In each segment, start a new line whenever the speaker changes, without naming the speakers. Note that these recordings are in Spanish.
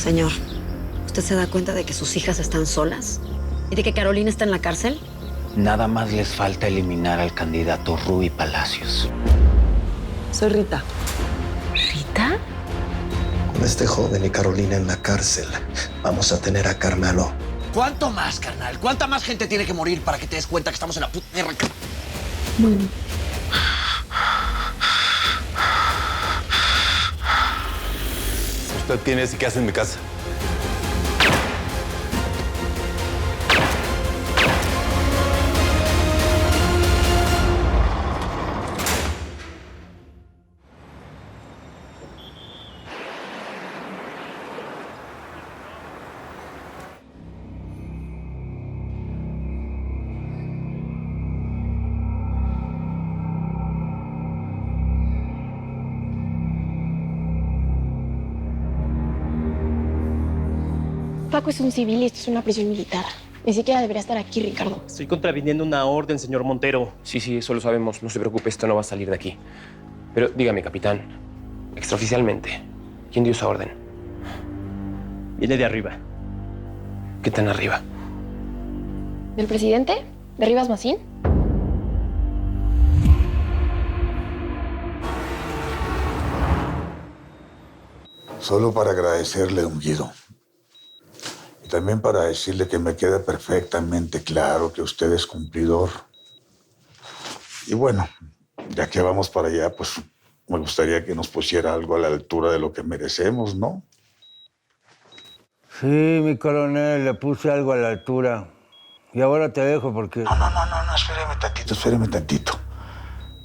Señor, ¿usted se da cuenta de que sus hijas están solas? ¿Y de que Carolina está en la cárcel?
Nada más les falta eliminar al candidato Rui Palacios.
Soy Rita.
¿Rita?
Con este joven y Carolina en la cárcel, vamos a tener a Carmelo.
¿Cuánto más, carnal? ¿Cuánta más gente tiene que morir para que te des cuenta que estamos en la puta guerra?
Bueno.
¿Usted quién es y qué hace en mi casa?
Paco es un civil y esto es una prisión militar. Ni siquiera debería estar aquí, Ricardo.
Estoy contraviniendo una orden, señor Montero.
Sí, eso lo sabemos. No se preocupe, esto no va a salir de aquí. Pero dígame, capitán, extraoficialmente, ¿quién dio esa orden?
Viene de arriba.
¿Qué tan arriba?
¿Del presidente? ¿De Rivas Masín?
Solo para agradecerle, ungido. Y también para decirle que me queda perfectamente claro que usted es cumplidor. Y bueno, ya que vamos para allá, pues me gustaría que nos pusiera algo a la altura de lo que merecemos, ¿no?
Sí, mi coronel, le puse algo a la altura. Y ahora te dejo porque...
No, espéreme tantito.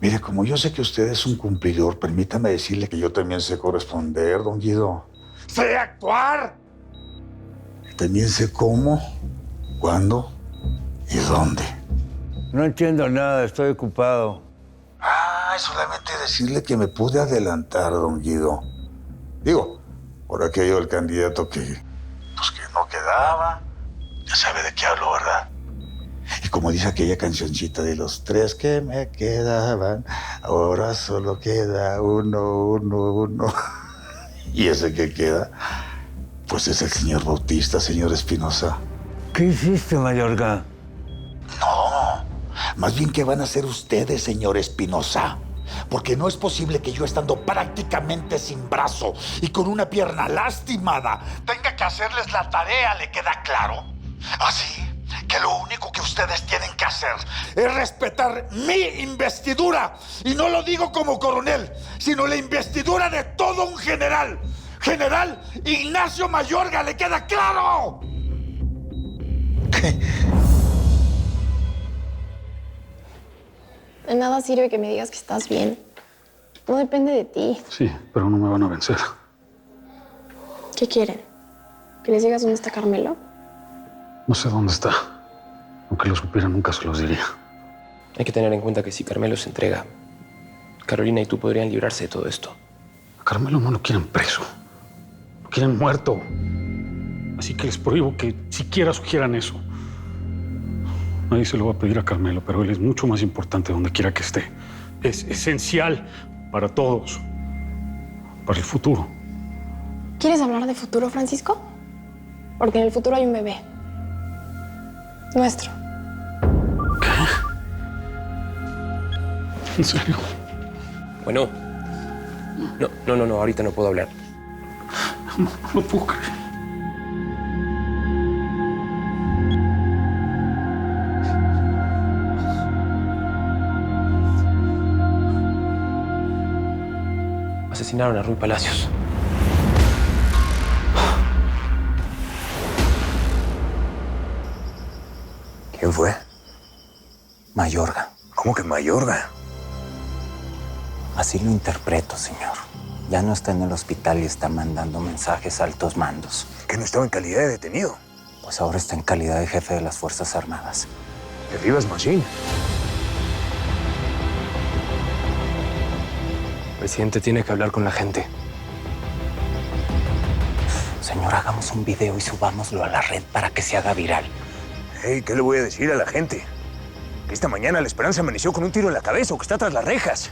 Mire, como yo sé que usted es un cumplidor, permítame decirle que yo también sé corresponder, don Guido. ¡Sé actuar! También sé cómo, cuándo y dónde.
No entiendo nada, estoy ocupado.
Es solamente decirle que me pude adelantar, don Guido. Digo, por aquello del candidato que no quedaba. Ya sabe de qué hablo, ¿verdad? Y como dice aquella cancioncita de los 3 que me quedaban, ahora solo queda uno. Y ese que queda, pues es el señor Bautista, señor Espinosa.
¿Qué hiciste, Mayorga?
No, más bien, ¿qué van a hacer ustedes, señor Espinosa? Porque no es posible que yo, estando prácticamente sin brazo y con una pierna lastimada, tenga que hacerles la tarea, ¿le queda claro? Así que lo único que ustedes tienen que hacer es respetar mi investidura. Y no lo digo como coronel, sino la investidura de todo un general. General Ignacio Mayorga, ¿le queda claro?
De nada sirve que me digas que estás bien. No depende de ti.
Sí, pero no me van a vencer.
¿Qué quieren? ¿Que les digas dónde está Carmelo?
No sé dónde está. Aunque lo supiera, nunca se los diría.
Hay que tener en cuenta que si Carmelo se entrega, Carolina y tú podrían librarse de todo esto.
A Carmelo no lo quieren preso. Lo quieren muerto. Así que les prohíbo que siquiera sugieran eso. Nadie se lo va a pedir a Carmelo, pero él es mucho más importante donde quiera que esté. Es esencial para todos. Para el futuro.
¿Quieres hablar de futuro, Francisco? Porque en el futuro hay un bebé. Nuestro.
¿Qué? ¿En serio?
Bueno. No, ahorita no puedo hablar.
No puedo creer.
Asesinaron a Rui Palacios.
¿Quién fue? Mayorga.
¿Cómo que Mayorga?
Así lo interpreto, señor. Ya no está en el hospital y está mandando mensajes a altos mandos.
¿Que no estaba en calidad de detenido?
Pues ahora está en calidad de jefe de las Fuerzas Armadas.
¿De Rivas Masín?
El presidente tiene que hablar con la gente.
Señor, hagamos un video y subámoslo a la red para que se haga viral.
Hey, ¿qué le voy a decir a la gente? Que esta mañana la Esperanza amaneció con un tiro en la cabeza o que está tras las rejas.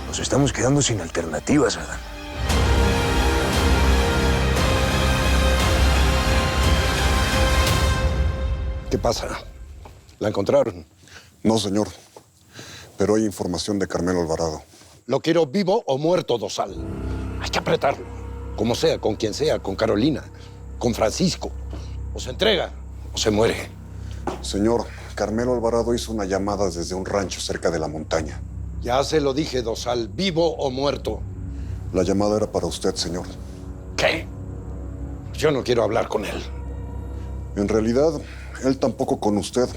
Nos estamos quedando sin alternativas, Adán.
¿Qué pasa? ¿La encontraron?
No, señor. Pero hay información de Carmelo Alvarado.
Lo quiero vivo o muerto, Dosal. Hay que apretarlo. Como sea, con quien sea, con Carolina, con Francisco. O se entrega o se muere.
Señor, Carmelo Alvarado hizo una llamada desde un rancho cerca de la montaña.
Ya se lo dije, Dosal, vivo o muerto.
La llamada era para usted, señor.
¿Qué? Yo no quiero hablar con él.
En realidad, él tampoco con usted.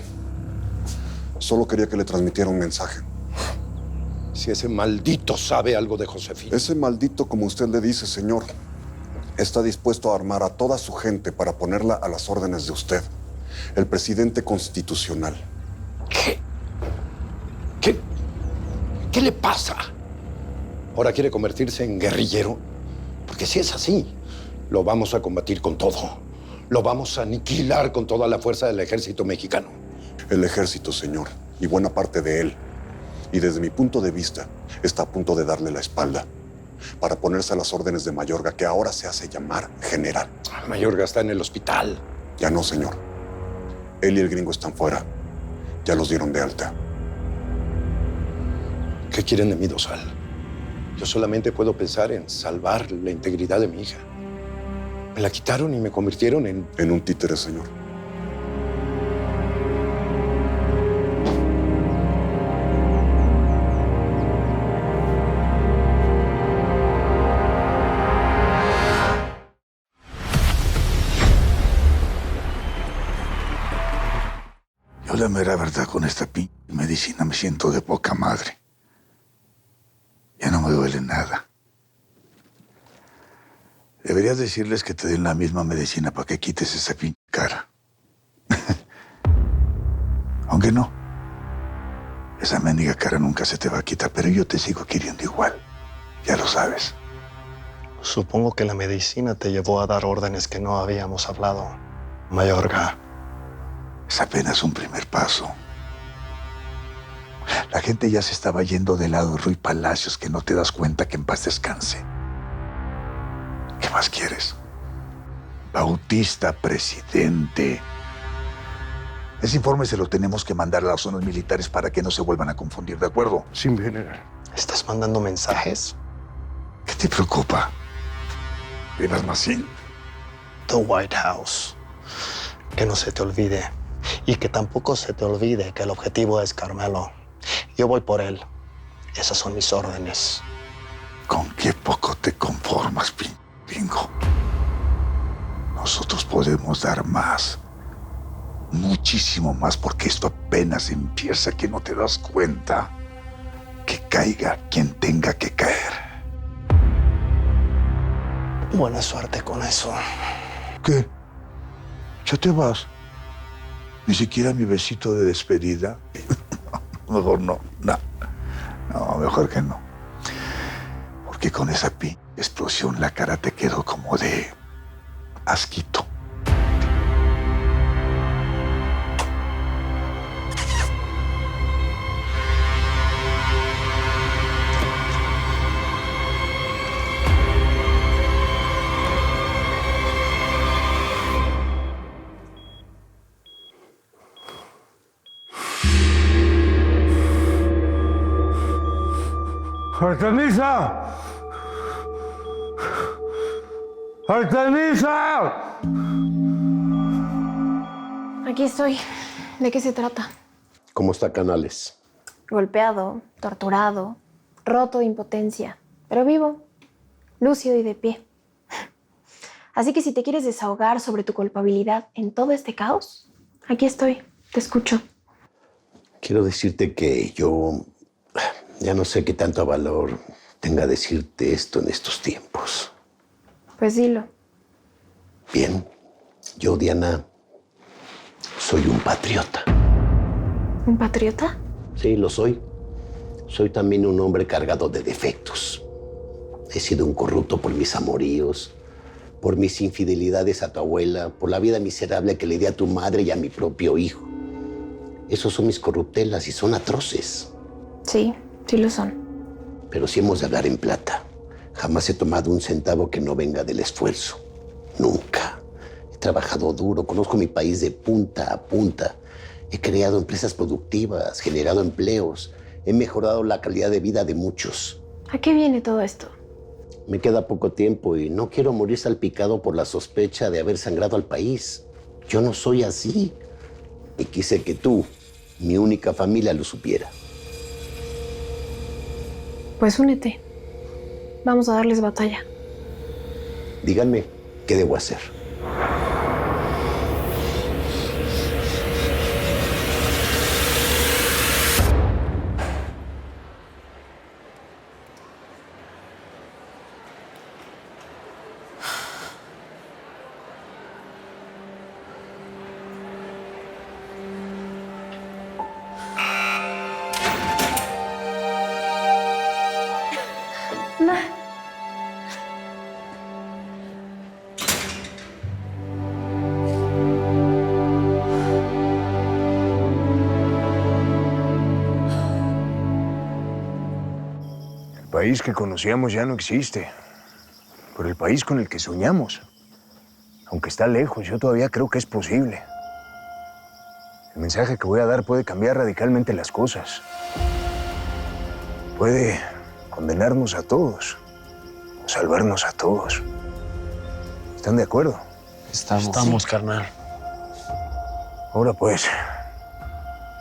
Solo quería que le transmitiera un mensaje.
Si ese maldito sabe algo de Josefina.
Ese maldito, como usted le dice, señor, está dispuesto a armar a toda su gente para ponerla a las órdenes de usted, el presidente constitucional.
¿Qué le pasa? ¿Ahora quiere convertirse en guerrillero? Porque si es así, lo vamos a combatir con todo. Lo vamos a aniquilar con toda la fuerza del ejército mexicano.
El ejército, señor, y buena parte de él. Y desde mi punto de vista, está a punto de darle la espalda para ponerse a las órdenes de Mayorga, que ahora se hace llamar general.
Mayorga está en el hospital.
Ya no, señor. Él y el gringo están fuera. Ya los dieron de alta.
¿Qué quieren de mí, Dosal? Yo solamente puedo pensar en salvar la integridad de mi hija. Me la quitaron y me convirtieron en
un títere, señor.
Yo la mera verdad, con esta medicina me siento de poca madre. Ya no me duele nada. Deberías decirles que te den la misma medicina para que quites esa cara. Aunque no. Esa mendiga cara nunca se te va a quitar, pero yo te sigo queriendo igual. Ya lo sabes.
Supongo que la medicina te llevó a dar órdenes que no habíamos hablado, Mayorga.
Es apenas un primer paso. La gente ya se estaba yendo del lado de Ruy Palacios, que no te das cuenta que en paz descanse. ¿Qué más quieres? Bautista, presidente. Ese informe se lo tenemos que mandar a las zonas militares para que no se vuelvan a confundir, ¿de acuerdo?
Sin general. ¿Estás mandando mensajes?
¿Qué te preocupa? ¿Vivas más sin?
The White House. Que no se te olvide. Y que tampoco se te olvide que el objetivo es Carmelo. Yo voy por él. Esas son mis órdenes.
¿Con qué poco te conformas, Bingo? Nosotros podemos dar más. Muchísimo más, porque esto apenas empieza, que no te das cuenta. Que caiga quien tenga que caer.
Buena suerte con eso.
¿Qué? ¿Ya te vas? ¿Ni siquiera mi besito de despedida? Mejor no. No, mejor que no. Porque con esa explosión la cara te quedó como de asquito.
¡Artemisa! ¡Artemisa!
Aquí estoy. ¿De qué se trata?
¿Cómo está Canales?
Golpeado, torturado, roto de impotencia, pero vivo, lúcido y de pie. Así que si te quieres desahogar sobre tu culpabilidad en todo este caos, aquí estoy, te escucho.
Quiero decirte que yo ya no sé qué tanto valor tenga decirte esto en estos tiempos.
Pues dilo.
Bien, yo, Diana, soy un patriota.
¿Un patriota?
Sí, lo soy. Soy también un hombre cargado de defectos. He sido un corrupto por mis amoríos, por mis infidelidades a tu abuela, por la vida miserable que le di a tu madre y a mi propio hijo. Esos son mis corruptelas y son atroces.
Sí, sí lo son.
Pero si hemos de hablar en plata, jamás he tomado un centavo que no venga del esfuerzo. Nunca. He trabajado duro, conozco mi país de punta a punta. He creado empresas productivas, generado empleos, he mejorado la calidad de vida de muchos.
¿A qué viene todo esto?
Me queda poco tiempo y no quiero morir salpicado por la sospecha de haber sangrado al país. Yo no soy así. Y quise que tú, mi única familia, lo supiera.
Pues únete. Vamos a darles batalla.
Díganme, ¿qué debo hacer?
El país que conocíamos ya no existe, pero el país con el que soñamos, aunque está lejos, yo todavía creo que es posible. El mensaje que voy a dar puede cambiar radicalmente las cosas. Puede condenarnos a todos, o salvarnos a todos. ¿Están de acuerdo?
Estamos, carnal.
Ahora pues,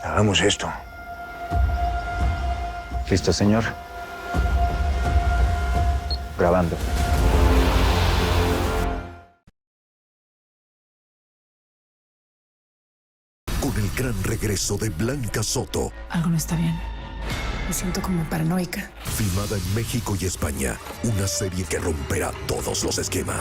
hagamos esto.
¿Listo, señor? Grabando.
Con el gran regreso de Blanca Soto,
Algo no está bien. Me siento como paranoica.
filmada en México y España, una serie que romperá todos los esquemas.